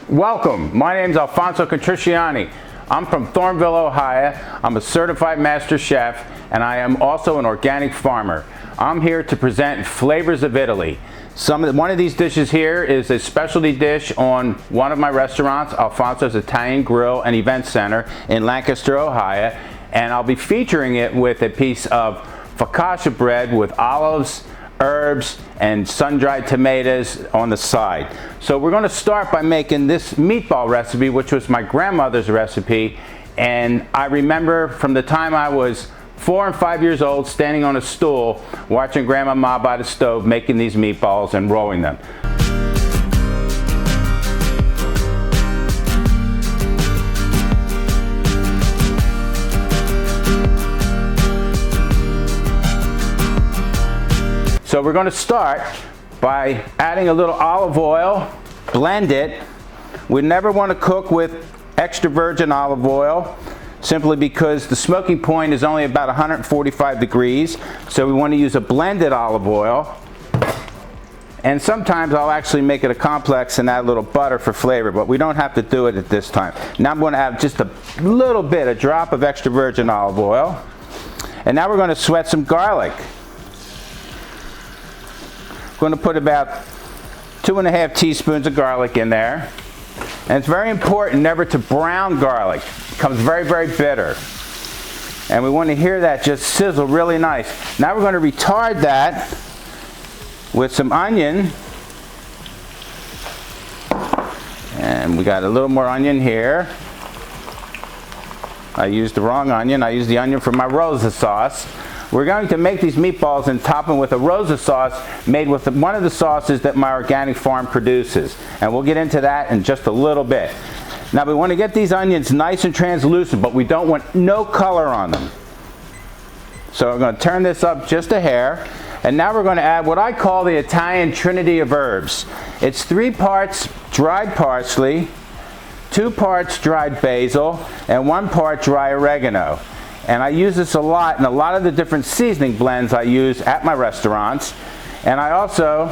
Welcome, my name is Alfonso Contriciani. I'm from Thornville, Ohio. I'm a certified master chef and I am also an organic farmer. I'm here to present flavors of Italy. One of these dishes here is a specialty dish on one of my restaurants, Alfonso's Italian Grill and Event Center in Lancaster, Ohio, and I'll be featuring it with a piece of focaccia bread with olives, herbs, and sun-dried tomatoes on the side. So we're going to start by making this meatball recipe, which was my grandmother's recipe, and I remember from the time I was 4 and 5 years old standing on a stool watching Grandma by the stove making these meatballs and rolling them. So we're going to start by adding a little olive oil, blend it. We never want to cook with extra virgin olive oil simply because the smoking point is only about 145 degrees. So we want to use a blended olive oil. And sometimes I'll actually make it a complex and add a little butter for flavor, but we don't have to do it at this time. Now I'm going to add just a little bit, a drop of extra virgin olive oil. And now we're going to sweat some garlic. Going to put about 2½ teaspoons of garlic in there. And it's very important never to brown garlic. It becomes very, very bitter. And we want to hear that just sizzle really nice. Now we're going to retard that with some onion. And we got a little more onion here. I used the wrong onion. I used the onion from my Rosa sauce. We're going to make these meatballs and top them with a Rosa sauce made with one of the sauces that my organic farm produces. And we'll get into that in just a little bit. Now we want to get these onions nice and translucent, but we don't want no color on them. So we're going to turn this up just a hair. And now we're going to add what I call the Italian trinity of herbs. It's 3 parts dried parsley, 2 parts dried basil, and 1 part dry oregano. And I use this a lot in a lot of the different seasoning blends I use at my restaurants. And I also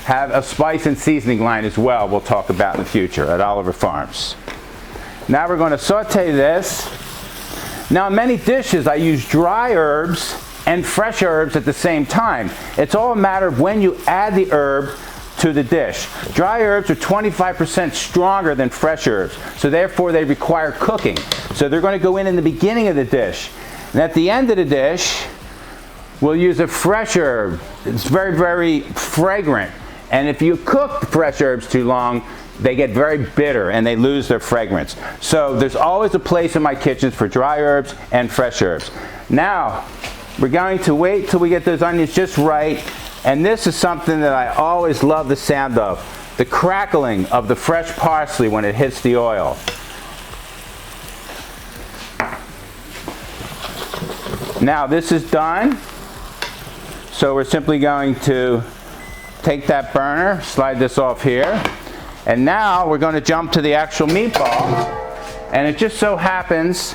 have a spice and seasoning line as well we'll talk about in the future at Oliver Farms. Now we're going to saute this. Now in many dishes I use dry herbs and fresh herbs at the same time. It's all a matter of when you add the herb to the dish. Dry herbs are 25% stronger than fresh herbs, so therefore they require cooking. So they're going to go in the beginning of the dish. And at the end of the dish, we'll use a fresh herb. It's very, very fragrant. And if you cook the fresh herbs too long, they get very bitter and they lose their fragrance. So there's always a place in my kitchens for dry herbs and fresh herbs. Now, we're going to wait till we get those onions just right. And this is something that I always love the sound of, the crackling of the fresh parsley when it hits the oil. Now this is done, so we're simply going to take that burner, slide this off here, and now we're going to jump to the actual meatball. And it just so happens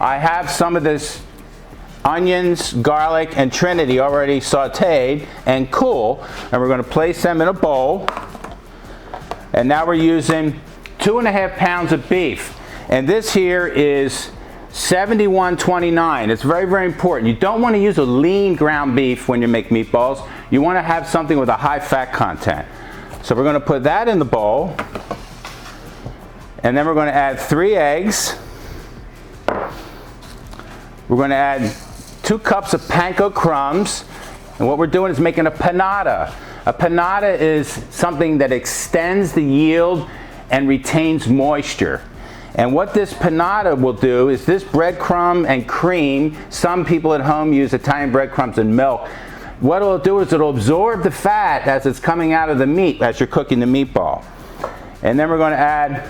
I have some of this onions, garlic, and trinity already sauteed and cool, and we're going to place them in a bowl. And now we're using 2½ pounds of beef, and this here is 71/29. It's very, very important. You don't want to use a lean ground beef when you make meatballs. You want to have something with a high fat content. So we're going to put that in the bowl, and then we're going to add 3 eggs. We're going to add 2 cups of panko crumbs, and what we're doing is making a panada. A panada is something that extends the yield and retains moisture. And what this panada will do is this breadcrumb and cream, some people at home use Italian breadcrumbs and milk. What it'll do is it'll absorb the fat as it's coming out of the meat as you're cooking the meatball. And then we're going to add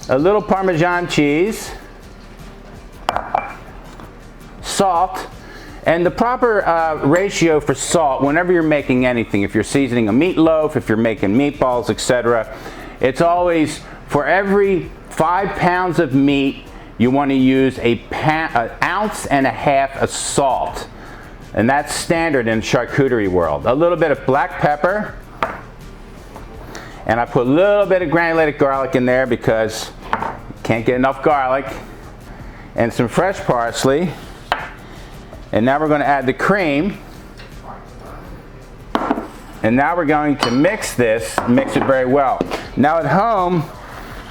a little Parmesan cheese, salt, and the proper ratio for salt whenever you're making anything. If you're seasoning a meatloaf, if you're making meatballs, etc., it's always for every 5 pounds of meat you want to use an 1.5 ounces of salt. And that's standard in charcuterie world. A little bit of black pepper. And I put a little bit of granulated garlic in there because you can't get enough garlic. And some fresh parsley. And now we're going to add the cream. And now we're going to mix this, mix it very well. Now at home,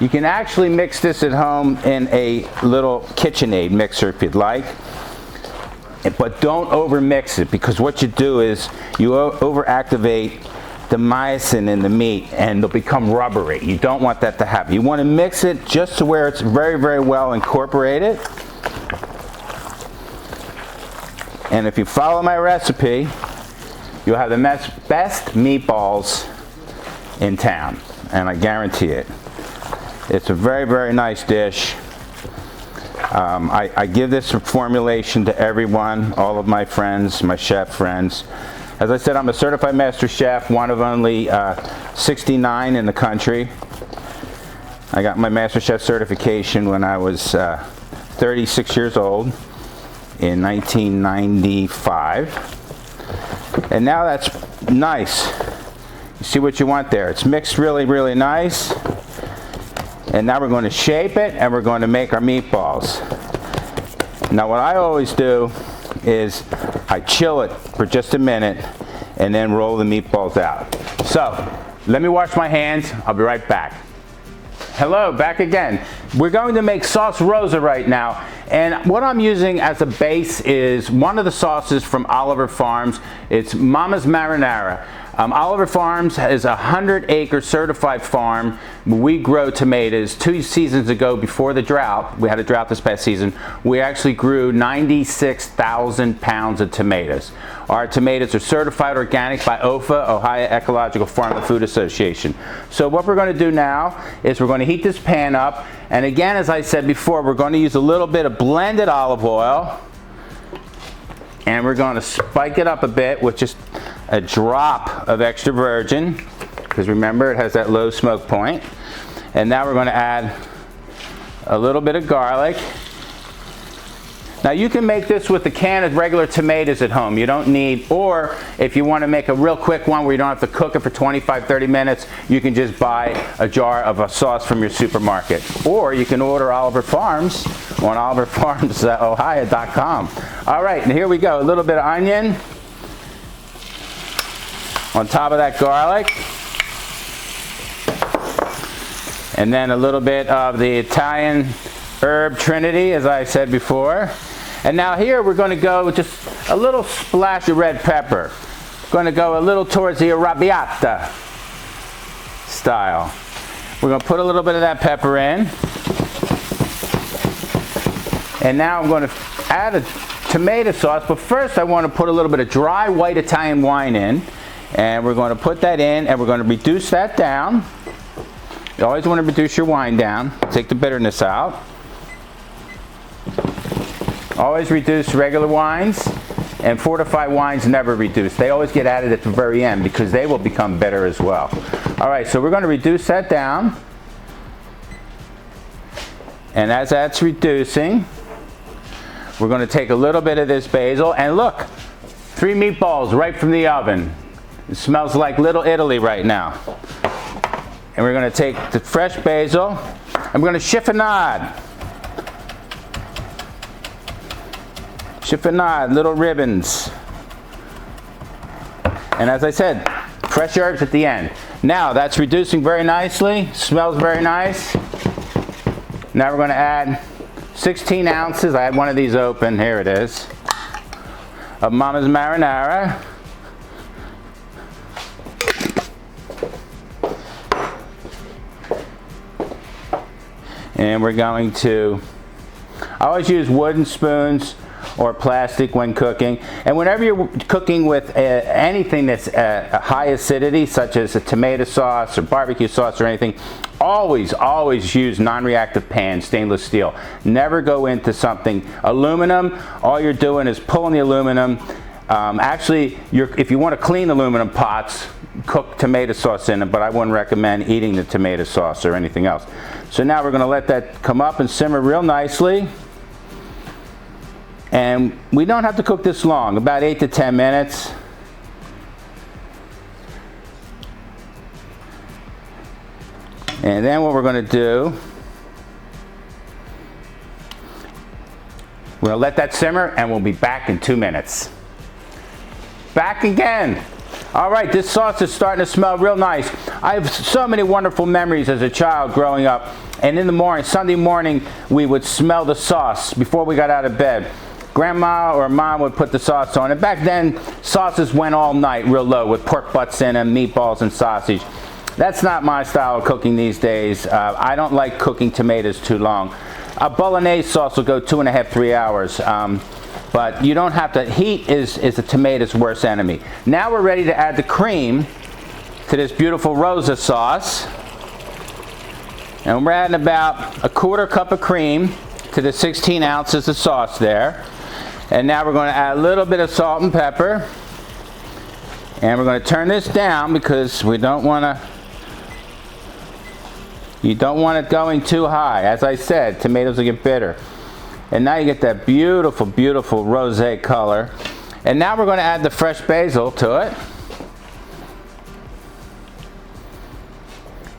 you can actually mix this at home in a little KitchenAid mixer if you'd like. But don't over mix it, because what you do is you overactivate the myosin in the meat and they'll become rubbery. You don't want that to happen. You want to mix it just to where it's very, very well incorporated. And if you follow my recipe, you'll have the best meatballs in town, and I guarantee it. It's a very, very nice dish. I give this formulation to everyone, all of my friends, my chef friends. As I said, I'm a certified master chef, one of only 69 in the country. I got my master chef certification when I was 36 years old in 1995. And now that's nice. You see what you want there. It's mixed really, really nice. And now we're going to shape it and we're going to make our meatballs. Now what I always do is I chill it for just a minute and then roll the meatballs out. So let me wash my hands. I'll be right back. Hello, back again. We're going to make sauce Rosa right now. And what I'm using as a base is one of the sauces from Oliver Farms. It's Mama's Marinara. Oliver Farms is a 100-acre certified farm. We grow tomatoes. 2 seasons ago, before the drought, we had a drought this past season, we actually grew 96,000 pounds of tomatoes. Our tomatoes are certified organic by OFA, Ohio Ecological Farm and Food Association. So what we're going to do now is we're going to heat this pan up. And again, as I said before, we're going to use a little bit of blended olive oil. And we're going to spike it up a bit with just a drop of extra virgin, because remember it has that low smoke point. And now we're going to add a little bit of garlic. Now you can make this with a can of regular tomatoes at home. You don't need, or if you want to make a real quick one where you don't have to cook it for 25-30 minutes, you can just buy a jar of a sauce from your supermarket. Or you can order Oliver Farms on oliverfarmsohio.com. All right, and here we go. A little bit of onion on top of that garlic. And then a little bit of the Italian herb trinity, as I said before. And now here we're going to go just a little splash of red pepper. Going to go a little towards the arrabbiata style. We're going to put a little bit of that pepper in. And now I'm going to add a tomato sauce, but first I want to put a little bit of dry white Italian wine in. And we're going to put that in and we're going to reduce that down. You always want to reduce your wine down. Take the bitterness out. Always reduce regular wines, and fortified wines never reduce. They always get added at the very end because they will become bitter as well. All right, so we're going to reduce that down. And as that's reducing, we're going to take a little bit of this basil, and look, 3 meatballs right from the oven. It smells like Little Italy right now. And we're going to take the fresh basil, and we're going to chiffonade. Chiffonade, little ribbons. And as I said, fresh herbs at the end. Now that's reducing very nicely, smells very nice. Now we're going to add 16 ounces, I had one of these open, here it is, of Mama's Marinara. And we're going to, I always use wooden spoons or plastic when cooking. And whenever you're cooking with anything that's a high acidity, such as a tomato sauce or barbecue sauce or anything, always use non-reactive pans, stainless steel. Never go into something aluminum. All you're doing is pulling the aluminum. Actually, if you want to clean aluminum pots, cook tomato sauce in them, but I wouldn't recommend eating the tomato sauce or anything else. So now we're going to let that come up and simmer real nicely. And we don't have to cook this long, about 8 to 10 minutes. And then what we're going to do, we're going to let that simmer and we'll be back in 2 minutes. Back again. All right, this sauce is starting to smell real nice. I have so many wonderful memories as a child growing up. And in the morning, Sunday morning, we would smell the sauce before we got out of bed. Grandma or mom would put the sauce on. And back then, sauces went all night real low with pork butts in them, meatballs and sausage. That's not my style of cooking these days. I don't like cooking tomatoes too long. A bolognese sauce will go 2.5, 3 hours. But you don't have to, heat is a tomato's worst enemy. Now we're ready to add the cream to this beautiful Rosa sauce. And we're adding about 1/4 cup of cream to the 16 ounces of sauce there. And now we're going to add a little bit of salt and pepper. And we're going to turn this down because we don't want to, you don't want it going too high. As I said, tomatoes will get bitter. And now you get that beautiful, beautiful rosé color. And now we're going to add the fresh basil to it.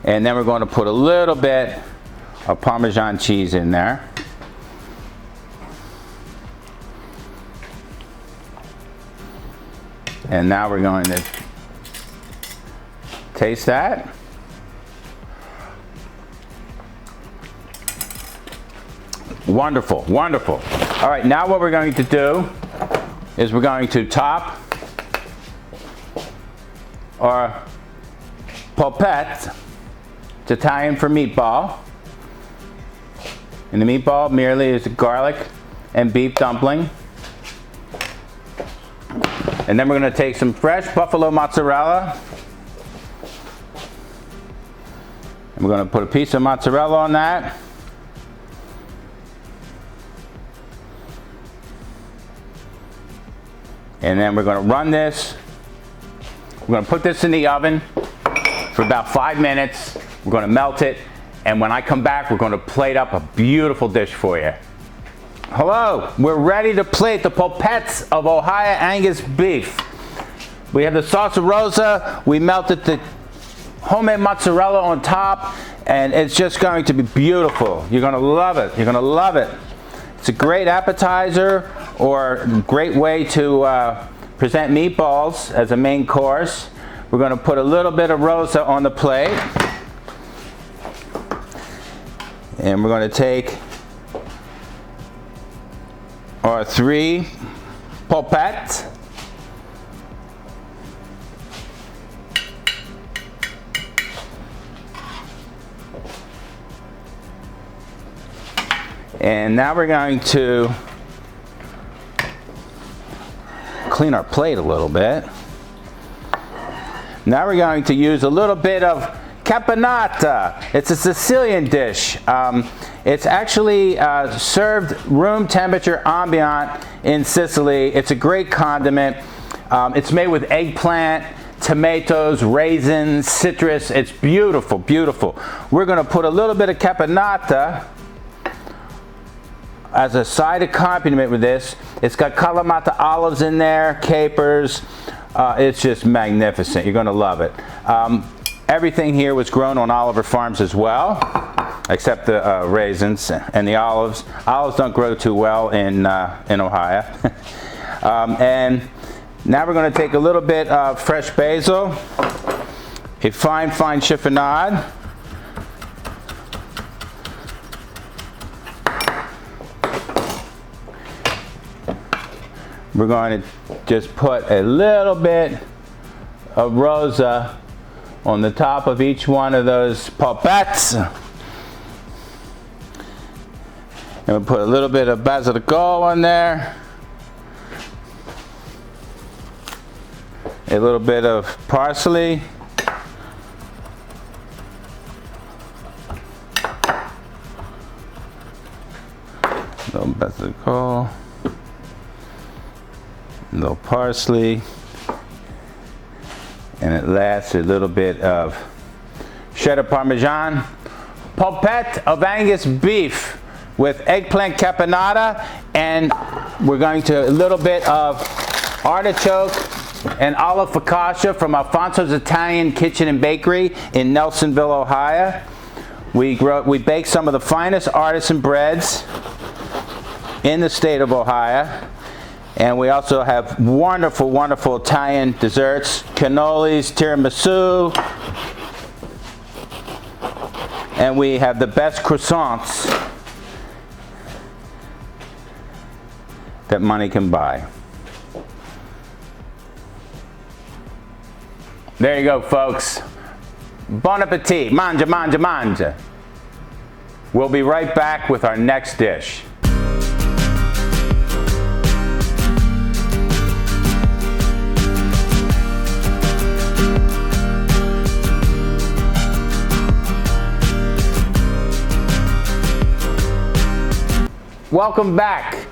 And then we're going to put a little bit of Parmesan cheese in there. And now we're going to taste that. Wonderful, wonderful. All right, now what we're going to do is we're going to top our polpette. It's Italian for meatball. And the meatball merely is a garlic and beef dumpling. And then we're going to take some fresh buffalo mozzarella. And we're going to put a piece of mozzarella on that. And then we're going to run this. We're going to put this in the oven for about 5 minutes. We're going to melt it. And when I come back, we're going to plate up a beautiful dish for you. Hello, we're ready to plate the polpettes of Ohio Angus beef. We have the sauce of Rosa. We melted the homemade mozzarella on top. And it's just going to be beautiful. You're going to love it. You're going to love it. It's a great appetizer or great way to present meatballs as a main course. We're going to put a little bit of Rosa on the plate. And we're going to take our 3 polpettes. And now we're going to clean our plate a little bit. Now we're going to use a little bit of caponata. It's a Sicilian dish. It's actually served room temperature ambient in Sicily. It's a great condiment. It's made with eggplant, tomatoes, raisins, citrus. It's beautiful, beautiful. We're going to put a little bit of caponata as a side accompaniment with this. It's got Kalamata olives in there, capers. It's just magnificent. You're going to love it. Everything here was grown on Oliver Farms as well, except the raisins and the olives. Olives don't grow too well in Ohio. And now we're going to take a little bit of fresh basil, a fine, fine chiffonade. We're going to just put a little bit of Rosa on the top of each one of those polpettes. And we'll put a little bit of basilico on there. A little bit of parsley. A little basilico. A little parsley, and at last a little bit of cheddar parmesan. Polpette of Angus beef with eggplant caponata, and we're going to a little bit of artichoke and olive focaccia from Alfonso's Italian Kitchen and Bakery in Nelsonville, Ohio. We bake some of the finest artisan breads in the state of Ohio. And we also have wonderful, wonderful Italian desserts, cannolis, tiramisu. And we have the best croissants that money can buy. There you go, folks. Bon appetit. Mangia, mangia, mangia. We'll be right back with our next dish. Welcome back.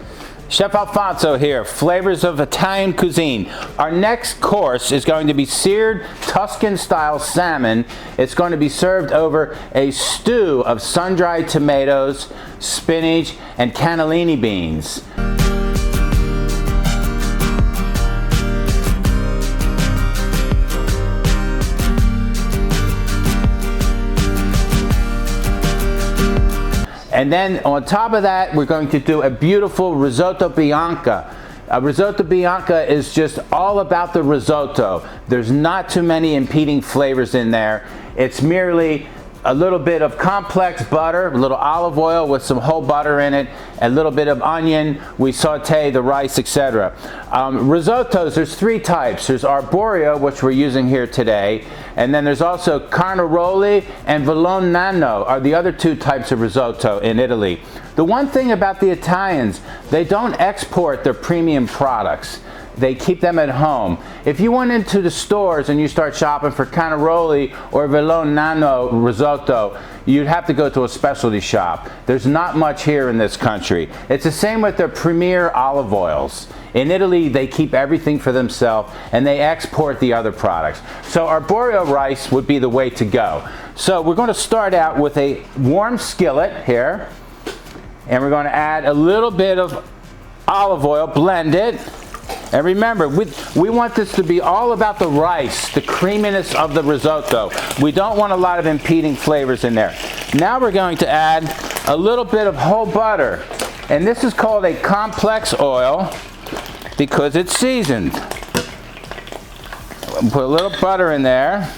Chef Alfonoso here, flavors of Italian cuisine. Our next course is going to be seared Tuscan style salmon. It's going to be served over a stew of sun-dried tomatoes, spinach, and cannellini beans. And then on top of that, we're going to do a beautiful risotto bianca. A risotto bianca is just all about the risotto. There's not too many impeding flavors in there. It's merely a little bit of complex butter, a little olive oil with some whole butter in it, a little bit of onion. We saute the rice, etc. Risottos, there's three types. There's arborio, which we're using here today, and then there's also carnaroli and Nonna are the other two types of risotto in Italy. The one thing about the Italians, they don't export their premium products. They keep them at home. If you went into the stores and you start shopping for carnaroli or Nonna risotto, you'd have to go to a specialty shop. There's not much here in this country. It's the same with their premier olive oils. In Italy, they keep everything for themselves and they export the other products. So arborio rice would be the way to go. So we're going to start out with a warm skillet here, and we're going to add a little bit of olive oil, blend it. And remember, we want this to be all about the rice, the creaminess of the risotto. We don't want a lot of impeding flavors in there. Now we're going to add a little bit of whole butter. And this is called a complex oil because it's seasoned. Put a little butter in there.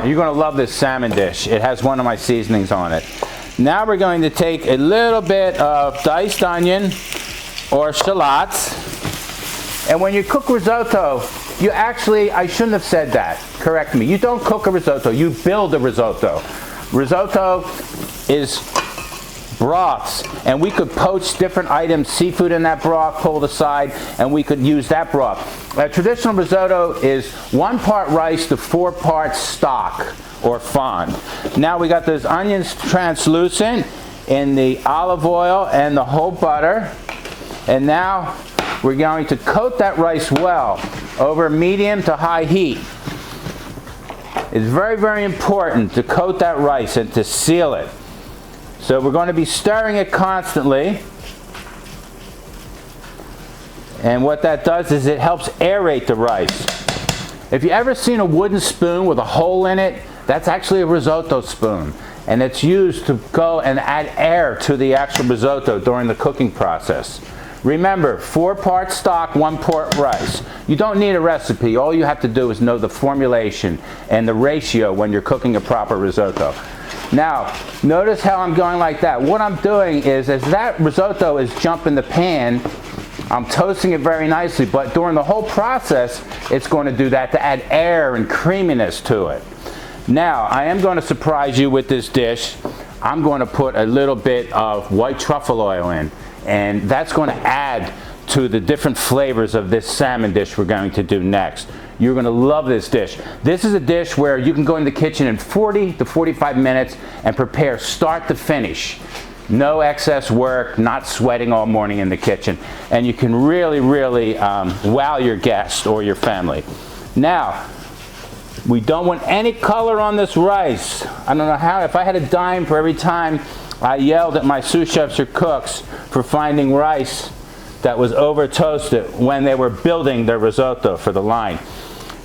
You're going to love this salmon dish. It has one of my seasonings on it. Now we're going to take a little bit of diced onion or shallots. And when you cook risotto, you actually, I shouldn't have said that. Correct me. You don't cook a risotto, you build a risotto. Risotto is broths, and we could poach different items, seafood in that broth, pulled aside, and we could use that broth. A traditional risotto is 1 part rice to 4 parts stock or fond. Now we got those onions translucent in the olive oil and the whole butter, and now we're going to coat that rice well over medium to high heat. It's very, very important to coat that rice and to seal it. So we're going to be stirring it constantly. And what that does is it helps aerate the rice. If you ever seen a wooden spoon with a hole in it, that's actually a risotto spoon. And it's used to go and add air to the actual risotto during the cooking process. Remember, 4 parts stock, 1 part rice. You don't need a recipe. All you have to do is know the formulation and the ratio when you're cooking a proper risotto. Now, notice how I'm going like that. What I'm doing is, as that risotto is jumping the pan, I'm toasting it very nicely, but during the whole process, it's going to do that to add air and creaminess to it. Now, I am going to surprise you with this dish. I'm going to put a little bit of white truffle oil in, and that's going to add to the different flavors of this salmon dish we're going to do next. You're going to love this dish. This is a dish where you can go in the kitchen in 40 to 45 minutes and prepare start to finish. No excess work, not sweating all morning in the kitchen. And you can really, really wow your guests or your family. Now, we don't want any color on this rice. I don't know how, if I had a dime for every time I yelled at my sous chefs or cooks for finding rice that was over toasted when they were building their risotto for the line.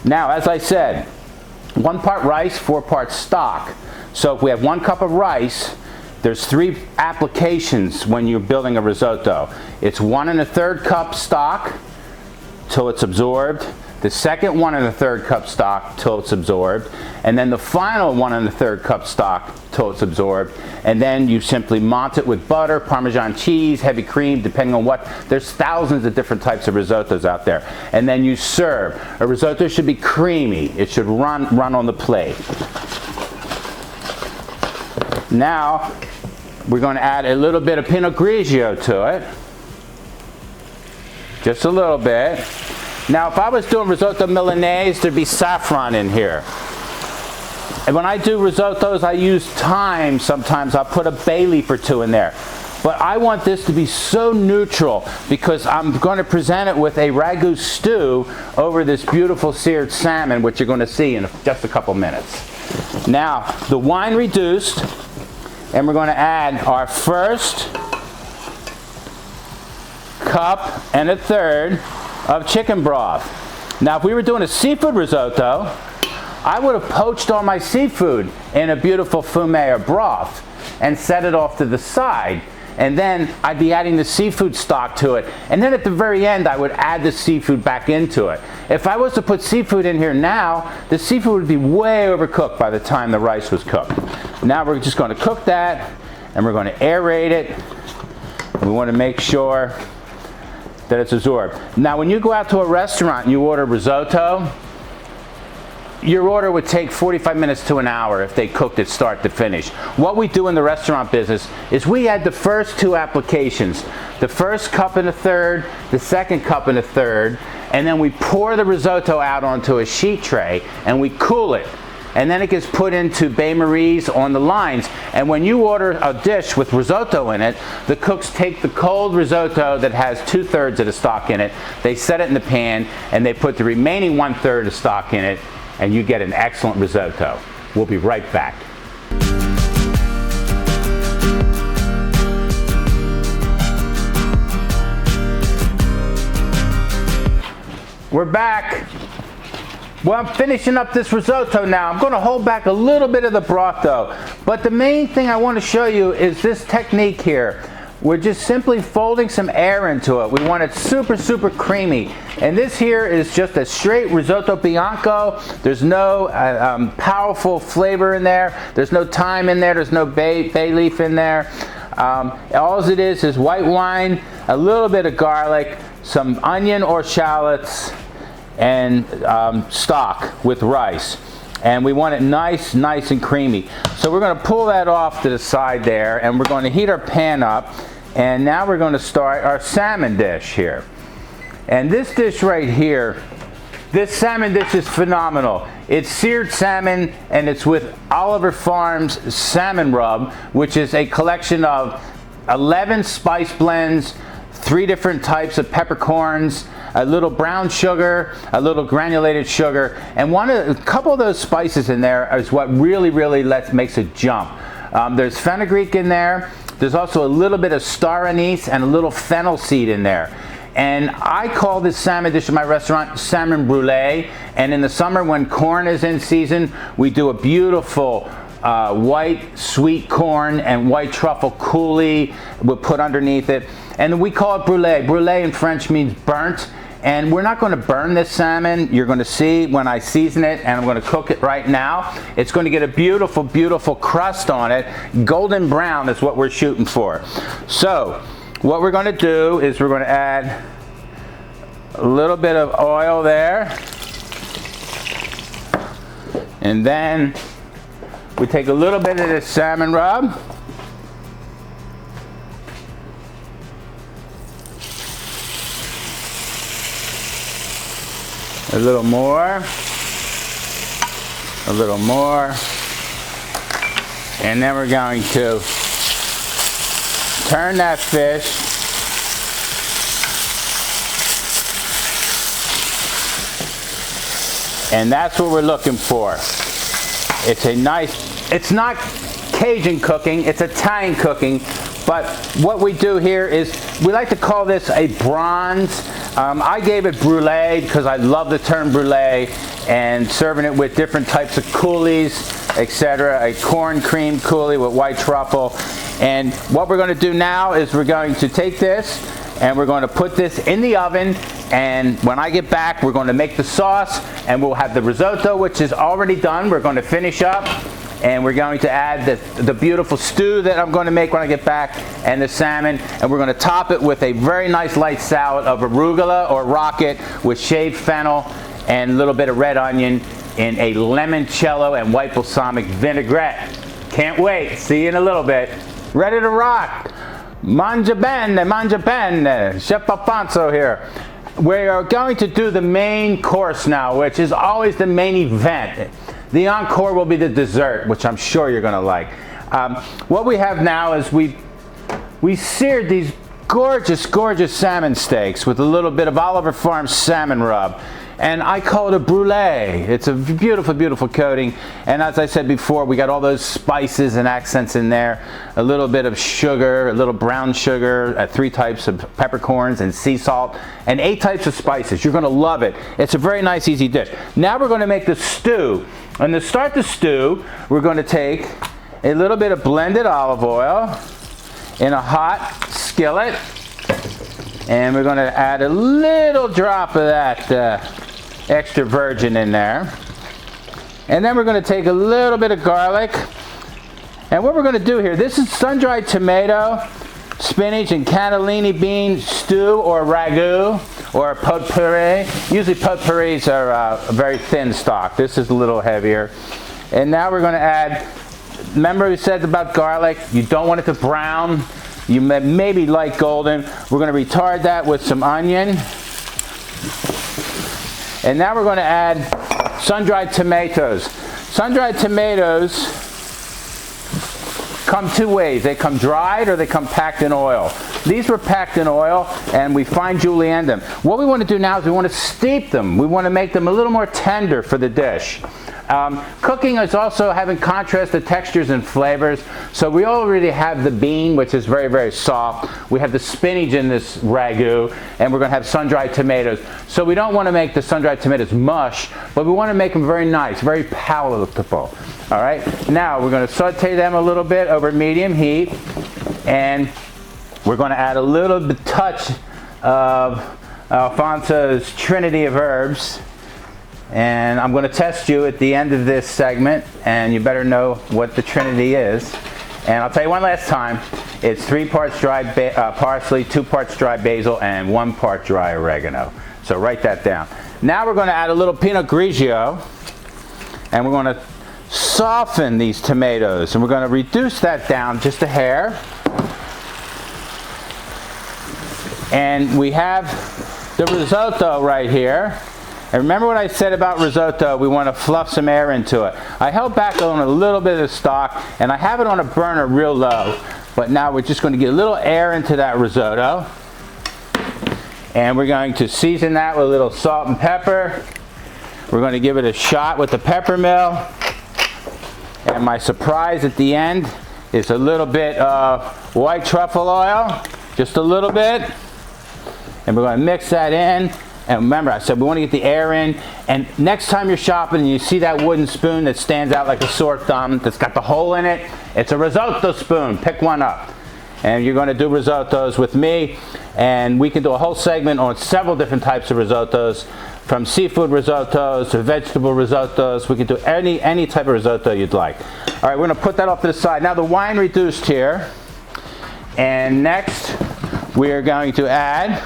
Now, as I said, 1 part rice, 4 parts stock. So if we have 1 cup of rice, there's 3 applications when you're building a risotto. It's 1 1/3 cup stock till it's absorbed. The second 1 1/3 cup stock till it's absorbed, and then the final 1 1/3 cup stock till it's absorbed, and then you simply mont it with butter, Parmesan cheese, heavy cream, depending on what. There's thousands of different types of risottos out there, and then you serve. A risotto should be creamy. It should run on the plate. Now we're going to add a little bit of Pinot Grigio to it, just a little bit. Now, if I was doing risotto Milanese, there'd be saffron in here. And when I do risottos, I use thyme. Sometimes I'll put a bay leaf or 2 in there. But I want this to be so neutral because I'm going to present it with a Ragu stew over this beautiful seared salmon, which you're going to see in just a couple minutes. Now, the wine reduced, and we're going to add our first 1.25 cups of chicken broth. Now, if we were doing a seafood risotto, I would have poached all my seafood in a beautiful fume or broth and set it off to the side. And then I'd be adding the seafood stock to it. And then at the very end, I would add the seafood back into it. If I was to put seafood in here now, the seafood would be way overcooked by the time the rice was cooked. Now we're just going to cook that, and we're going to aerate it. We want to make sure that it's absorbed. Now, when you go out to a restaurant and you order risotto, your order would take 45 minutes to an hour if they cooked it start to finish. What we do in the restaurant business is we add the first 2 applications. The first 1.25 cups, the second 1.25 cups, and then we pour the risotto out onto a sheet tray and we cool it. And then it gets put into bain-maries on the lines. And when you order a dish with risotto in it, the cooks take the cold risotto that has 2/3 of the stock in it, they set it in the pan, and they put the remaining 1/3 of stock in it, and you get an excellent risotto. We'll be right back. We're back. Well, I'm finishing up this risotto now. I'm going to hold back a little bit of the broth though. But the main thing I want to show you is this technique here. We're just simply folding some air into it. We want it super, super creamy. And this here is just a straight risotto bianco. There's no powerful flavor in there. There's no thyme in there. There's no bay leaf in there. All it is white wine, a little bit of garlic, some onion or shallots, and stock with rice. And we want it nice and creamy. So we're going to pull that off to the side there, and we're going to heat our pan up. And now we're going to start our salmon dish here. And this dish right here, this salmon dish is phenomenal. It's seared salmon, and it's with Oliver Farms salmon rub, which is a collection of 11 spice blends, 3 different types of peppercorns, a little brown sugar, a little granulated sugar, and a couple of those spices in there is what really makes it jump. There's fenugreek in there. There's also a little bit of star anise and a little fennel seed in there. And I call this salmon dish in my restaurant salmon brulee. And in the summer when corn is in season, we do a beautiful white sweet corn and white truffle coulis we'll put underneath it. And we call it brulee. Brulee in French means burnt. And we're not going to burn this salmon. You're going to see when I season it, and I'm going to cook it right now. It's going to get a beautiful, beautiful crust on it. Golden brown is what we're shooting for. So what we're going to do is we're going to add a little bit of oil there. And then we take a little bit of this salmon rub. A little more, a little more, and then we're going to turn that fish and that's what we're looking for. It's a nice, it's not Cajun cooking, it's Italian cooking, but what we do here is we like to call this a bronze. I gave it brulee because I love the term brulee, and serving it with different types of coulis, etc. A corn cream coulis with white truffle. And what we're going to do now is we're going to take this and we're going to put this in the oven, and when I get back we're going to make the sauce, and we'll have the risotto, which is already done. We're going to finish up, and we're going to add the beautiful stew that I'm going to make when I get back, and the salmon, and we're going to top it with a very nice light salad of arugula or rocket with shaved fennel and a little bit of red onion in a limoncello and white balsamic vinaigrette. Can't wait. See you in a little bit. Ready to rock. Mangia bene, Chef Alfonoso here. We are going to do the main course now, which is always the main event. The encore will be the dessert, which I'm sure you're going to like. What we have now is we seared these gorgeous, gorgeous salmon steaks with a little bit of Oliver Farms salmon rub. And I call it a brulee. It's a beautiful, beautiful coating. And as I said before, we got all those spices and accents in there. A little bit of sugar, a little brown sugar, 3 types of peppercorns and sea salt, and 8 types of spices. You're gonna love it. It's a very nice, easy dish. Now we're gonna make the stew. And to start the stew, we're gonna take a little bit of blended olive oil in a hot skillet. And we're gonna add a little drop of that extra virgin in there. And then we're going to take a little bit of garlic. And what we're going to do here, this is sun-dried tomato, spinach, and cannellini bean stew or ragu or potpourri. Usually potpourris are very thin stock. This is a little heavier. And now we're going to add, remember we said about garlic, you don't want it to brown. You maybe light golden. We're going to retard that with some onion. And now we're going to add sun-dried tomatoes. Sun-dried tomatoes come 2 ways. They come dried or they come packed in oil. These were packed in oil, and we fine julienne them. What we want to do now is we want to steep them. We want to make them a little more tender for the dish. Cooking is also having contrast of textures and flavors. So we already have the bean, which is very, very soft. We have the spinach in this ragu, and we're going to have sun-dried tomatoes. So we don't want to make the sun-dried tomatoes mush, but we want to make them very nice, very palatable. All right. Now we're going to saute them a little bit over medium heat, and we're going to add a little bit touch of Alfonso's trinity of herbs. And I'm going to test you at the end of this segment, and you better know what the trinity is. And I'll tell you one last time, it's 3 parts dried parsley, 2 parts dry basil, and 1 part dry oregano. So write that down. Now we're going to add a little Pinot Grigio, and we're going to soften these tomatoes, and we're going to reduce that down just a hair. And we have the risotto right here. And remember what I said about risotto, we want to fluff some air into it. I held back on a little bit of the stock, and I have it on a burner real low, but now we're just going to get a little air into that risotto. And we're going to season that with a little salt and pepper. We're going to give it a shot with the pepper mill. And my surprise at the end is a little bit of white truffle oil, just a little bit. And we're going to mix that in. And remember, I said we want to get the air in. And next time you're shopping and you see that wooden spoon that stands out like a sore thumb, that's got the hole in it, it's a risotto spoon. Pick one up. And you're going to do risottos with me. And we can do a whole segment on several different types of risottos, from seafood risottos to vegetable risottos. We can do any type of risotto you'd like. All right, we're going to put that off to the side. Now the wine reduced here. And next, we are going to add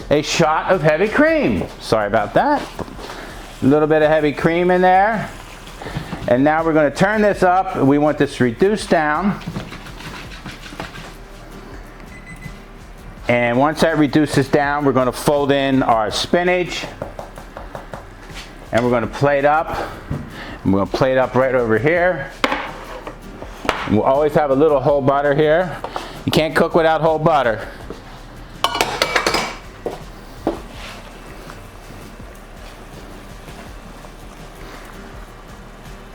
a shot of heavy cream. Sorry about that. A little bit of heavy cream in there. And now we're going to turn this up. We want this reduced down. And once that reduces down, we're going to fold in our spinach. And we're going to plate up. And we're going to plate up right over here. And we'll always have a little whole butter here. You can't cook without whole butter.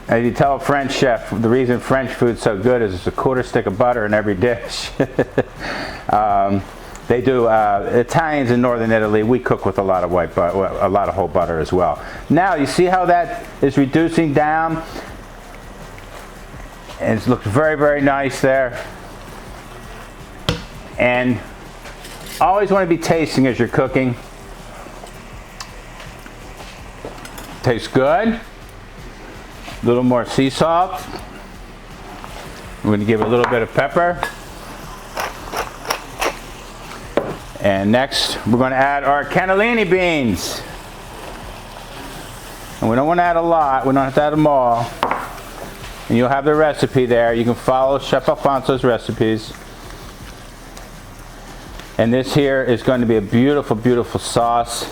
As you tell a French chef, the reason French food's so good is there's a 1/4 stick of butter in every dish. They do, Italians in northern Italy, we cook with a lot of white butter, a lot of whole butter as well. Now, you see how that is reducing down? And it looks very, very nice there. And always want to be tasting as you're cooking. Tastes good. A little more sea salt. I'm going to give it a little bit of pepper. And next, we're going to add our cannellini beans. And we don't want to add a lot. We don't have to add them all. And you'll have the recipe there. You can follow Chef Alfonoso's recipes. And this here is going to be a beautiful, beautiful sauce.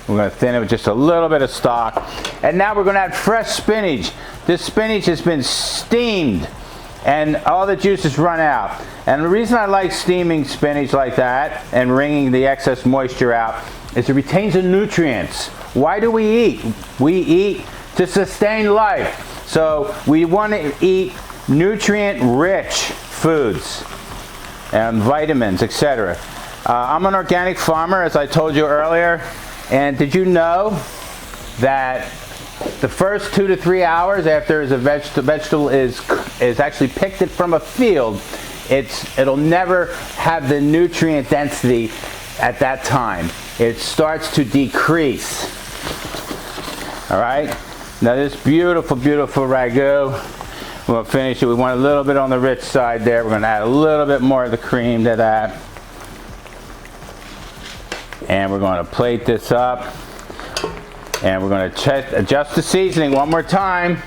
We're going to thin it with just a little bit of stock. And now we're going to add fresh spinach. This spinach has been steamed and all the juices run out. And the reason I like steaming spinach like that and wringing the excess moisture out is it retains the nutrients. Why do we eat? We eat to sustain life. So we want to eat nutrient-rich foods and vitamins, etc. I'm an organic farmer, as I told you earlier. And did you know that the first 2 to 3 hours after the vegetable is actually picked it from a field, it'll never have the nutrient density at that time. It starts to decrease. All right. Now this beautiful, beautiful ragu, we'll finish it. We want a little bit on the rich side there. We're going to add a little bit more of the cream to that. And we're going to plate this up. And we're going to adjust the seasoning one more time.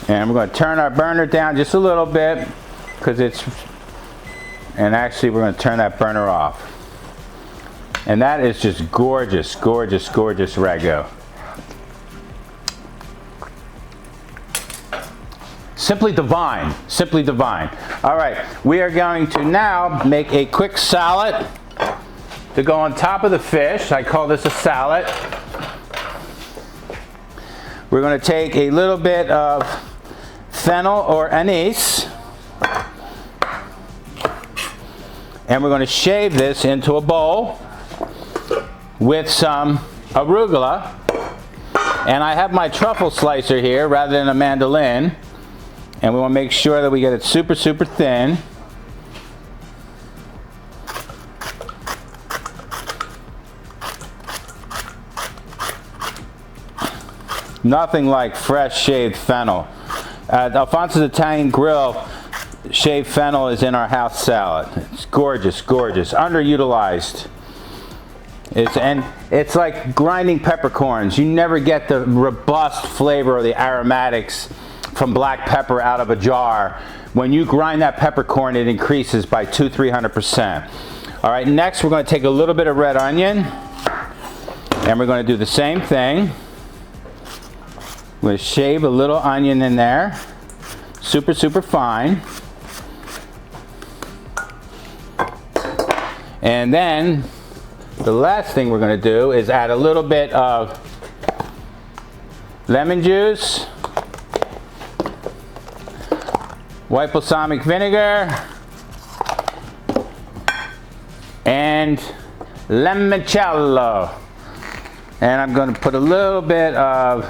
And we're going to turn our burner down just a little bit and actually we're going to turn that burner off. And that is just gorgeous, gorgeous, gorgeous ragu. Simply divine, simply divine. All right, we are going to now make a quick salad to go on top of the fish. I call this a salad. We're going to take a little bit of fennel or anise, and we're going to shave this into a bowl with some arugula. And I have my truffle slicer here rather than a mandolin. And we want to make sure that we get it super, super thin. Nothing like fresh shaved fennel. Alfonso's Italian Grill shaved fennel is in our house salad. It's gorgeous, gorgeous, underutilized. It's like grinding peppercorns. You never get the robust flavor or the aromatics from black pepper out of a jar. When you grind that peppercorn, it increases by 200–300%. All right, next we're going to take a little bit of red onion, and we're going to do the same thing. We're going to shave a little onion in there, super, super fine. And then the last thing we're going to do is add a little bit of lemon juice, white balsamic vinegar, and limoncello. And I'm going to put a little bit of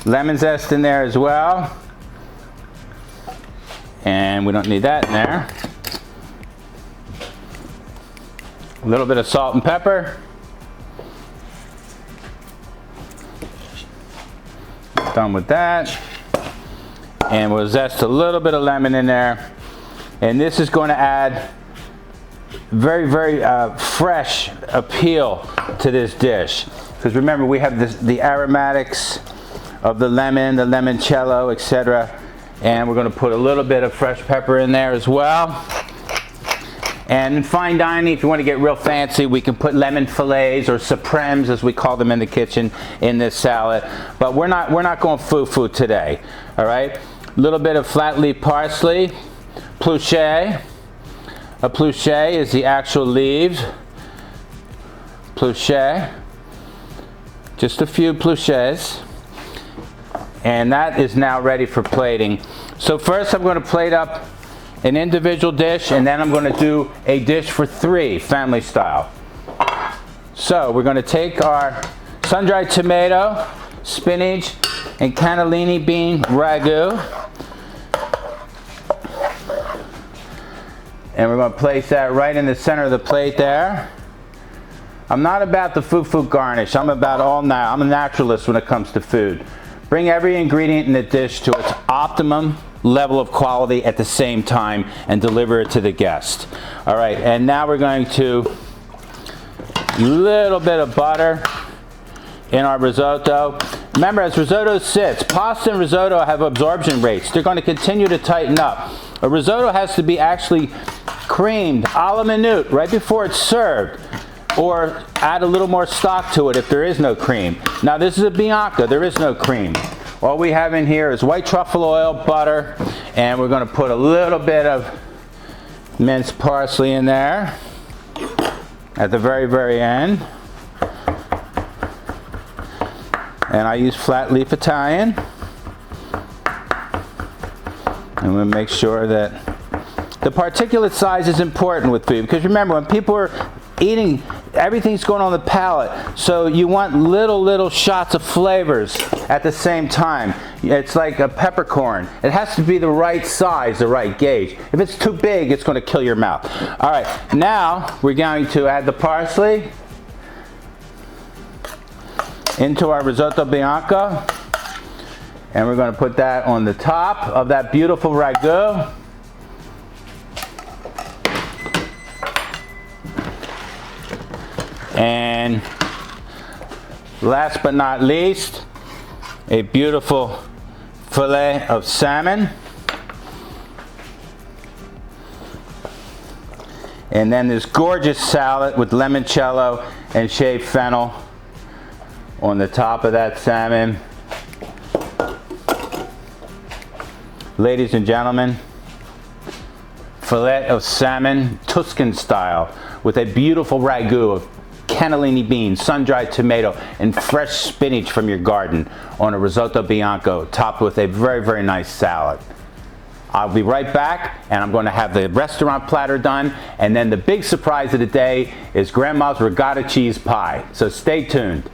lemon zest in there as well. And we don't need that in there. A little bit of salt and pepper. Done with that. And we'll zest a little bit of lemon in there. And this is going to add very, very fresh appeal to this dish. Because remember, we have the aromatics of the lemon, the limoncello, etc. And we're going to put a little bit of fresh pepper in there as well. And in fine dining, if you want to get real fancy, we can put lemon fillets or supremes, as we call them in the kitchen, in this salad. But we're not going foo-foo today. All right. A little bit of flat leaf parsley, pluchet. A pluchet is the actual leaves. Pluchet. Just a few pluchets. And that is now ready for plating. So first I'm going to plate up an individual dish, and then I'm going to do a dish for 3, family style. So we're going to take our sun-dried tomato, spinach, and cannellini bean ragu. And we're going to place that right in the center of the plate there. I'm not about the foo-foo garnish. I'm about all now. I'm a naturalist when it comes to food. Bring every ingredient in the dish to its optimum level of quality at the same time and deliver it to the guest. All right, and now we're going to little bit of butter in our risotto. Remember, as risotto sits, pasta and risotto have absorption rates. They're going to continue to tighten up. A risotto has to be actually creamed a la minute right before it's served, or add a little more stock to it if there is no cream. Now this is a Bianca, there is no cream. All we have in here is white truffle oil, butter, and we're going to put a little bit of minced parsley in there at the very, very end. And I use flat leaf Italian. And we'll make sure that the particulate size is important with food, because remember, when people are eating, everything's going on the palate, so you want little shots of flavors at the same time. It's like a peppercorn. It has to be the right size, the right gauge. If it's too big, it's going to kill your mouth. All right, now we're going to add the parsley into our risotto bianco, and we're going to put that on the top of that beautiful ragu. And last but not least, a beautiful fillet of salmon. And then this gorgeous salad with limoncello and shaved fennel on the top of that salmon. Ladies and gentlemen, fillet of salmon, Tuscan style, with a beautiful ragu of cannellini beans, sun-dried tomato, and fresh spinach from your garden on a risotto bianco, topped with a very, very nice salad. I'll be right back, and I'm going to have the restaurant platter done, and then the big surprise of the day is Grandma's ricotta cheese pie. So stay tuned.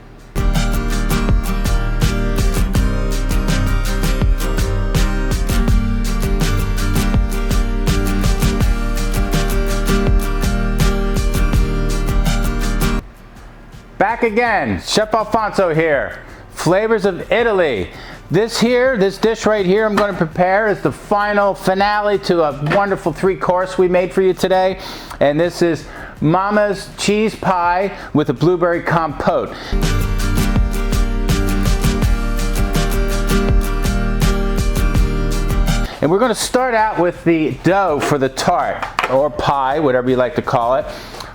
Back again, Chef Alfonoso here. Flavors of Italy. This dish right here I'm going to prepare is the final finale to a wonderful 3-course we made for you today. And this is Mama's cheese pie with a blueberry compote. And we're going to start out with the dough for the tart, or pie, whatever you like to call it.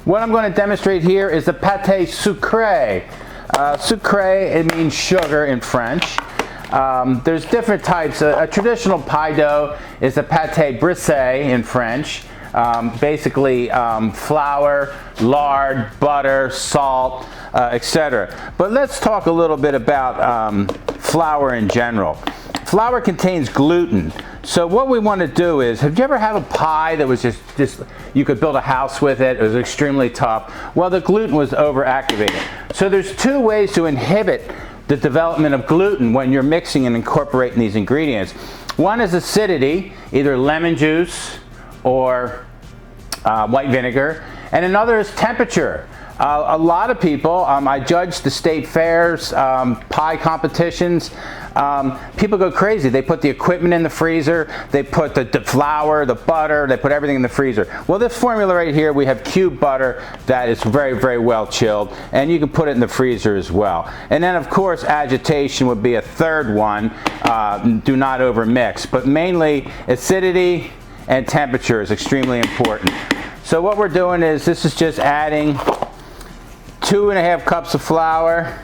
What I'm going to demonstrate here is the pâté sucré. Sucré, it means sugar in French. There's different types. A traditional pie dough is a pâté brisé in French. Basically flour, lard, butter, salt, etc. But let's talk a little bit about flour in general. Flour contains gluten. So what we want to do is, have you ever had a pie that was just you could build a house with it? It was extremely tough. Well, the gluten was overactivated. So there's 2 ways to inhibit the development of gluten when you're mixing and incorporating these ingredients. One is acidity, either lemon juice or white vinegar, and another is temperature. A lot of people, I judge the state fairs, pie competitions, people go crazy. They put the equipment in the freezer, they put the flour, the butter, they put everything in the freezer. Well, this formula right here, we have cube butter that is very, very well chilled, and you can put it in the freezer as well. And then, of course, agitation would be a third one. Do not overmix, but mainly acidity and temperature is extremely important. So what we're doing is, this is just adding 2.5 cups of flour,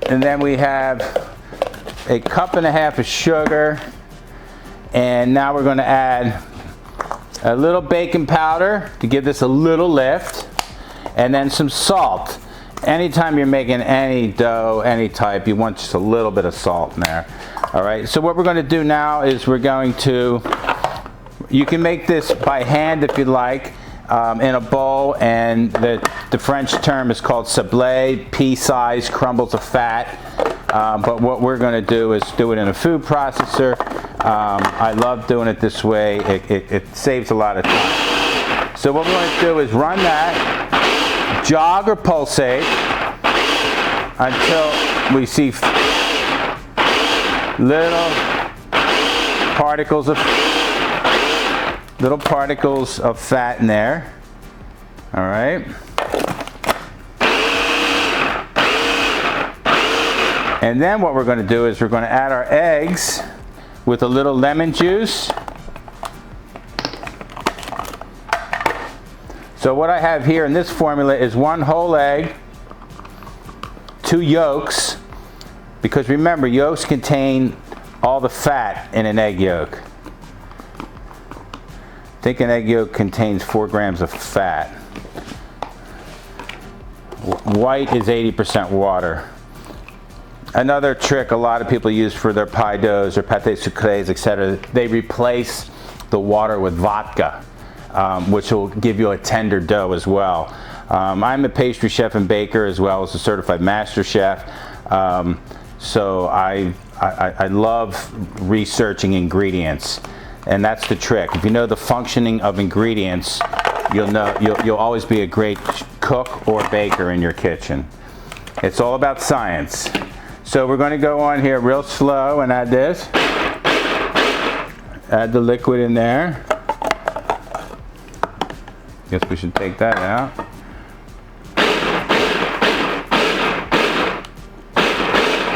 and then we have 1.5 cups of sugar, and now we're going to add a little baking powder to give this a little lift, and then some salt. anytime you're making any dough, any type, you want just a little bit of salt in there. All right, so what we're going to do now is we're going to, you can make this by hand if you like, in a bowl, and the French term is called sablé, pea-sized crumbles of fat. But what we're going to do is do it in a food processor. I love doing it this way. It saves a lot of time. So what we're going to do is run that, jog or pulsate until we see little particles of fat in there. All right. And then what we're going to do is we're going to add our eggs with a little lemon juice. So what I have here in this formula is 1 whole egg, 2 yolks, because remember, yolks contain all the fat in an egg yolk. I think an egg yolk contains 4 grams of fat. White is 80% water. Another trick a lot of people use for their pie doughs or pâtés sucrés, etc., they replace the water with vodka, which will give you a tender dough as well. I'm a pastry chef and baker as well as a certified master chef, so I love researching ingredients, and that's the trick. If you know the functioning of ingredients, you'll always be a great cook or baker in your kitchen. It's all about science. So we're going to go on here real slow and add this. Add the liquid in there. Guess we should take that out.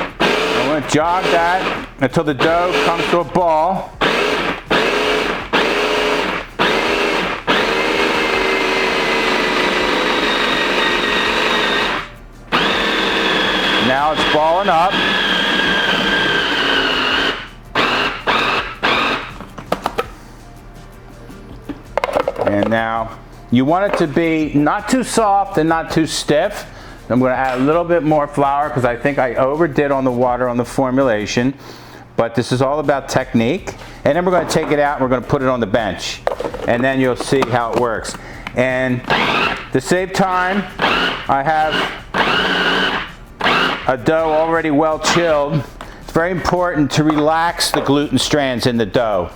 I'm going to jog that until the dough comes to a ball. Now it's balling up. And now you want it to be not too soft and not too stiff. I'm going to add a little bit more flour because I think I overdid on the water on the formulation. But this is all about technique. And then we're going to take it out and we're going to put it on the bench. And then you'll see how it works. And to save time, I have a dough already well chilled. It's very important to relax the gluten strands in the dough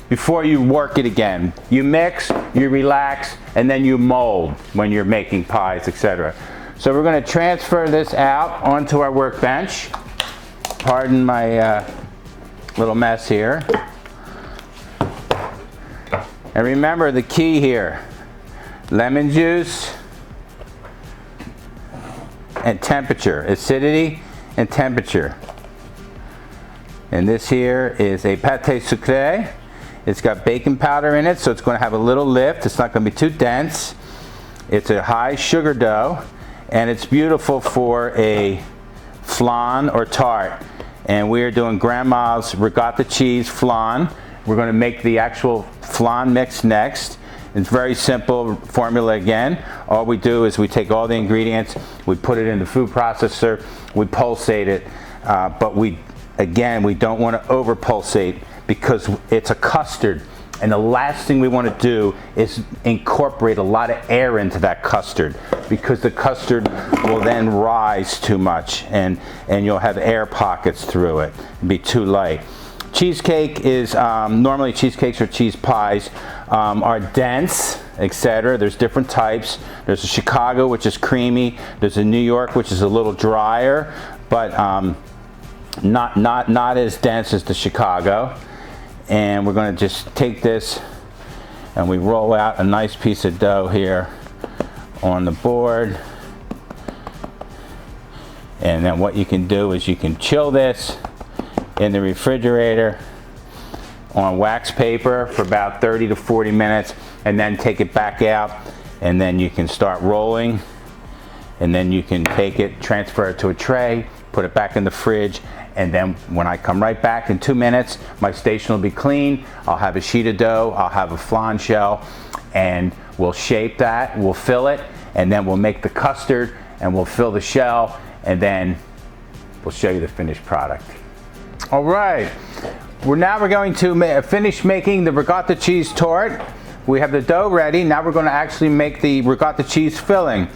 before you work it again. You mix, you relax, and then you mold when you're making pies, etc. So we're going to transfer this out onto our workbench. Pardon my little mess here. And remember the key here, lemon juice and temperature, acidity and temperature. And this here is a pâté sucré. It's got baking powder in it, so it's going to have a little lift. It's not going to be too dense. It's a high sugar dough, and it's beautiful for a flan or tart. And we are doing Grandma's ricotta cheese flan. We're going to make the actual flan mix next. It's very simple formula again. All we do is we take all the ingredients, we put it in the food processor, we pulsate it, but we don't want to over pulsate because it's a custard, and the last thing we want to do is incorporate a lot of air into that custard, because the custard will then rise too much and you'll have air pockets through it. It'll be too light. Cheesecake is, normally cheesecakes or cheese pies are dense, etc. There's different types. There's a Chicago, which is creamy. There's a New York, which is a little drier, but not as dense as the Chicago. And we're going to just take this and we roll out a nice piece of dough here on the board. And then what you can do is you can chill this in the refrigerator on wax paper for about 30 to 40 minutes, and then take it back out, and then you can start rolling, and then you can take it, transfer it to a tray, put it back in the fridge, and then when I come right back in 2 minutes, my station will be clean. I'll have a sheet of dough, I'll have a flan shell, and we'll shape that, we'll fill it, and then we'll make the custard, and we'll fill the shell, and then we'll show you the finished product. All right, we're going to finish making the ricotta cheese tort. We have the dough ready. Now we're going to actually make the ricotta cheese filling.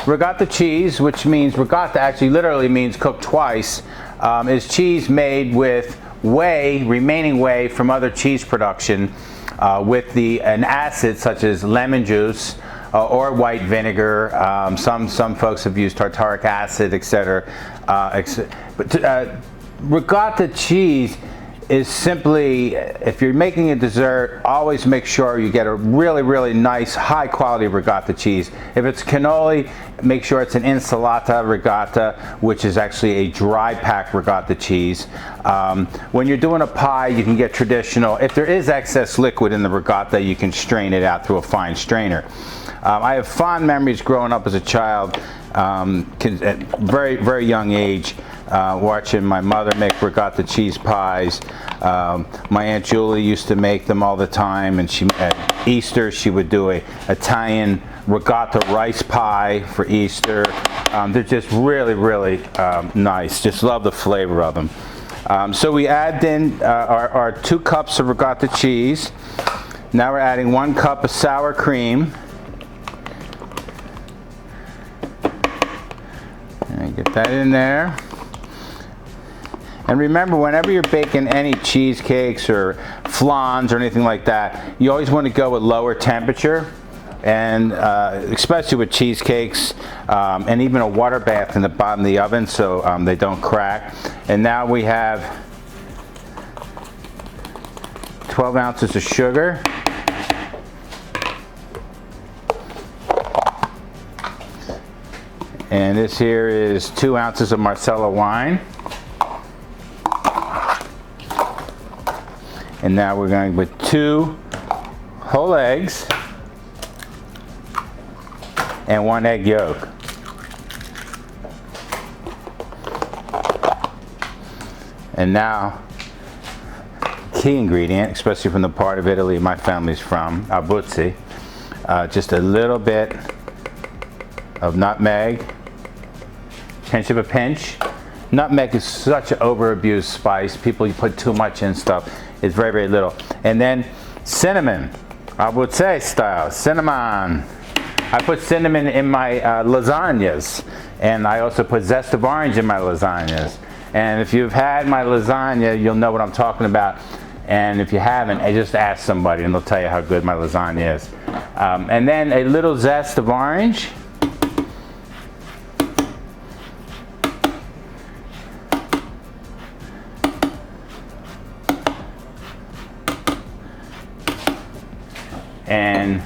Ricotta cheese, which means ricotta actually literally means cooked twice, is cheese made with whey, remaining whey from other cheese production, with an acid such as lemon juice or white vinegar. Some folks have used tartaric acid, etc. Ricotta cheese is simply, if you're making a dessert, always make sure you get a really, really nice, high quality ricotta cheese. If it's cannoli, make sure it's an insalata ricotta, which is actually a dry pack ricotta cheese. When you're doing a pie, you can get traditional. If there is excess liquid in the ricotta, you can strain it out through a fine strainer. I have fond memories growing up as a child, at very, very young age, watching my mother make ricotta cheese pies. My Aunt Julie used to make them all the time, and at Easter she would do a Italian ricotta rice pie for Easter. They're just really, really nice. Just love the flavor of them. So we add in our 2 cups of ricotta cheese. Now we're adding 1 cup of sour cream. And get that in there. And remember, whenever you're baking any cheesecakes or flans or anything like that, you always want to go with lower temperature, and especially with cheesecakes, and even a water bath in the bottom of the oven so they don't crack. And now we have 12 ounces of sugar. And this here is 2 ounces of Marsala wine. And now we're going with 2 whole eggs and 1 egg yolk. And now, key ingredient, especially from the part of Italy my family's from, Abruzzi, just a little bit of nutmeg, pinch of a pinch. Nutmeg is such an over-abused spice. People put too much in stuff. It's very, very little. And then cinnamon, Abruzzi style, cinnamon. I put cinnamon in my lasagnas, and I also put zest of orange in my lasagnas. And if you've had my lasagna, you'll know what I'm talking about. And if you haven't, just ask somebody and they'll tell you how good my lasagna is. And then a little zest of orange. And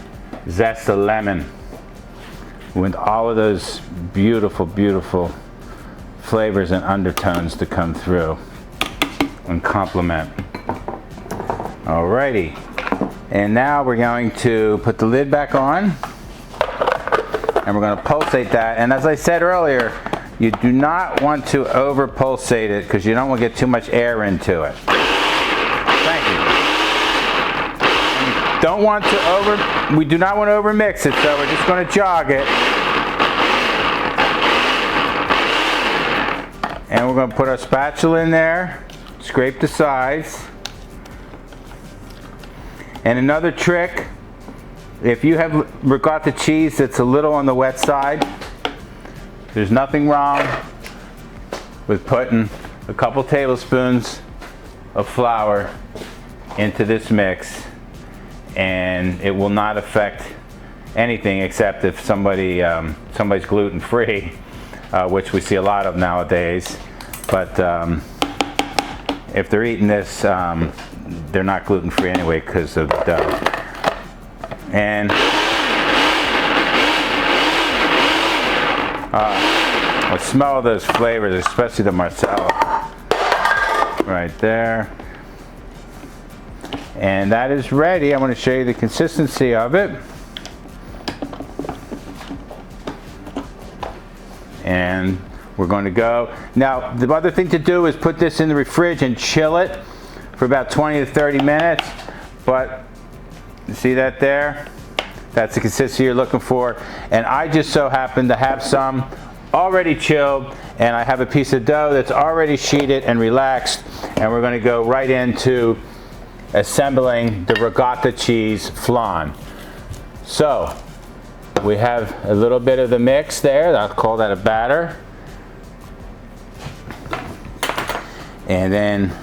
zest of lemon, with all of those beautiful, beautiful flavors and undertones to come through and complement. Alrighty, and now we're going to put the lid back on, and we're going to pulsate that. And as I said earlier, you do not want to over pulsate it because you don't want to get too much air into it. Thank you. We do not want to over mix it, so we're just going to jog it. And we're going to put our spatula in there, scrape the sides. And another trick, if you have ricotta cheese that's a little on the wet side, there's nothing wrong with putting a couple tablespoons of flour into this mix, and it will not affect anything except if somebody's gluten-free, which we see a lot of nowadays. But if they're eating this, they're not gluten-free anyway because of the dough. And I smell those flavors, especially the Marsala right there. And that is ready. I want to show you the consistency of it. And we're going to go. Now, the other thing to do is put this in the fridge and chill it for about 20 to 30 minutes. But you see that there? That's the consistency you're looking for. And I just so happen to have some already chilled, and I have a piece of dough that's already sheeted and relaxed, and we're going to go right into assembling the ricotta cheese flan. So we have a little bit of the mix there. I'll call that a batter. And then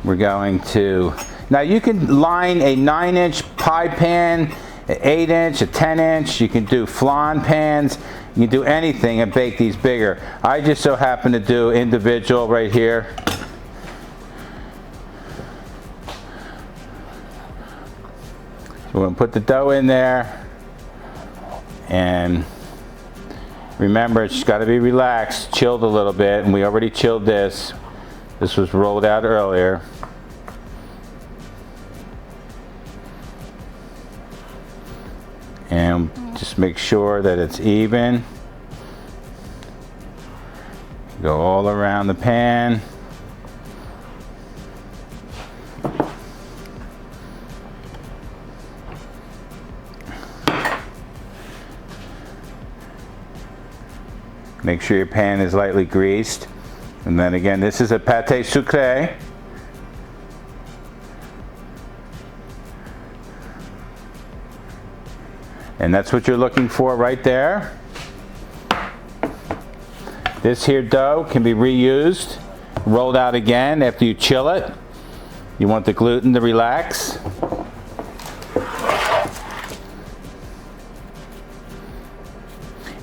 we're going to, now you can line a 9-inch pie pan, an 8-inch, a 10-inch. You can do flan pans. You can do anything and bake these bigger. I just so happen to do individual right here. So we're going to put the dough in there, and remember, it's got to be relaxed, chilled a little bit, and we already chilled this. This was rolled out earlier. And just make sure that it's even. Go all around the pan. Make sure your pan is lightly greased. And then again, this is a pâté sucré. And that's what you're looking for right there. This here dough can be reused, rolled out again after you chill it. You want the gluten to relax.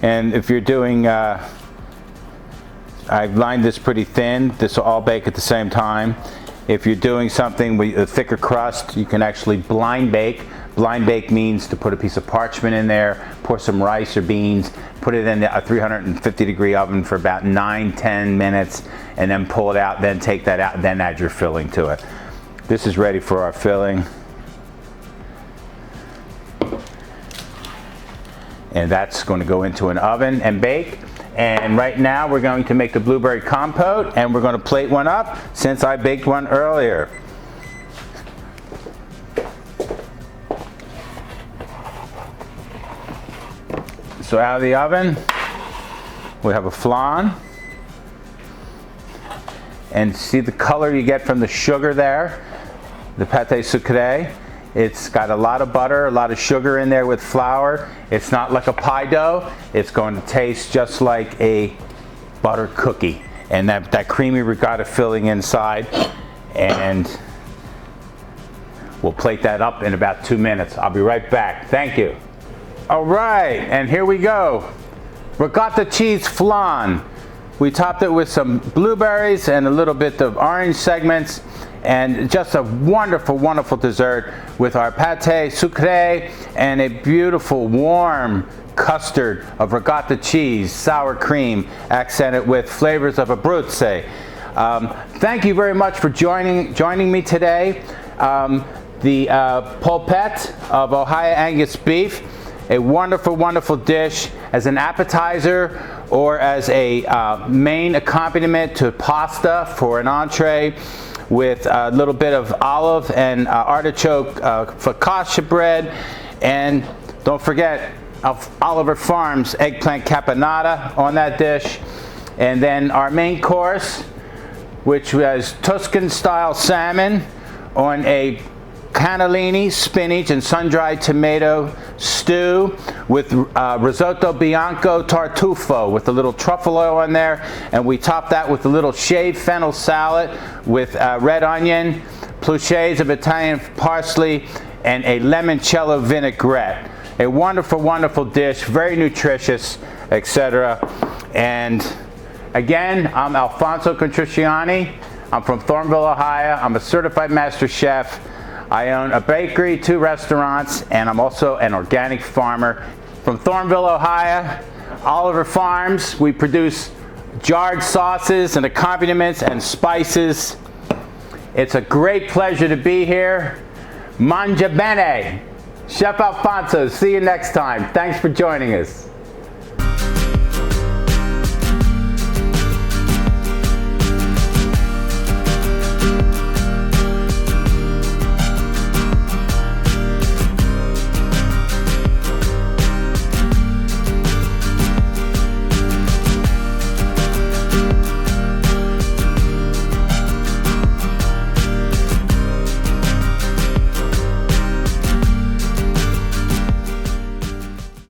And if you're doing, I've lined this pretty thin. This will all bake at the same time. If you're doing something with a thicker crust, you can actually blind bake. Blind bake means to put a piece of parchment in there, pour some rice or beans, put it in a 350-degree oven for about 9-10 minutes, and then pull it out, then take that out, and then add your filling to it. This is ready for our filling. And that's going to go into an oven and bake. And right now we're going to make the blueberry compote, and we're going to plate one up since I baked one earlier. So out of the oven, we have a flan. And see the color you get from the sugar there, the pâté sucré. It's got a lot of butter, a lot of sugar in there with flour. It's not like a pie dough. It's going to taste just like a butter cookie. And that creamy ricotta filling inside. And we'll plate that up in about 2 minutes. I'll be right back. Thank you. All right, and here we go. Ricotta cheese flan. We topped it with some blueberries and a little bit of orange segments, and just a wonderful, wonderful dessert with our pâté sucré and a beautiful warm custard of ricotta cheese, sour cream, accented with flavors of Abruzzo. Thank you very much for joining me today. The polpette of Ohio Angus beef, a wonderful, wonderful dish as an appetizer or as a main accompaniment to pasta for an entree, with a little bit of olive and artichoke focaccia bread. And don't forget Oliver Farms eggplant caponata on that dish. And then our main course, which was Tuscan style salmon on a cannellini, spinach, and sun-dried tomato stew with risotto bianco tartufo with a little truffle oil on there, and we top that with a little shaved fennel salad with red onion, pluches of Italian parsley, and a limoncello vinaigrette. A wonderful, wonderful dish, very nutritious, etc. And again, I'm Alfonso Contriziani. I'm from Thornville, Ohio. I'm a certified master chef. I own a bakery, 2 restaurants, and I'm also an organic farmer. From Thornville, Ohio, Oliver Farms, we produce jarred sauces and accompaniments and spices. It's a great pleasure to be here. Mangia Bene. Chef Alfonoso, see you next time. Thanks for joining us.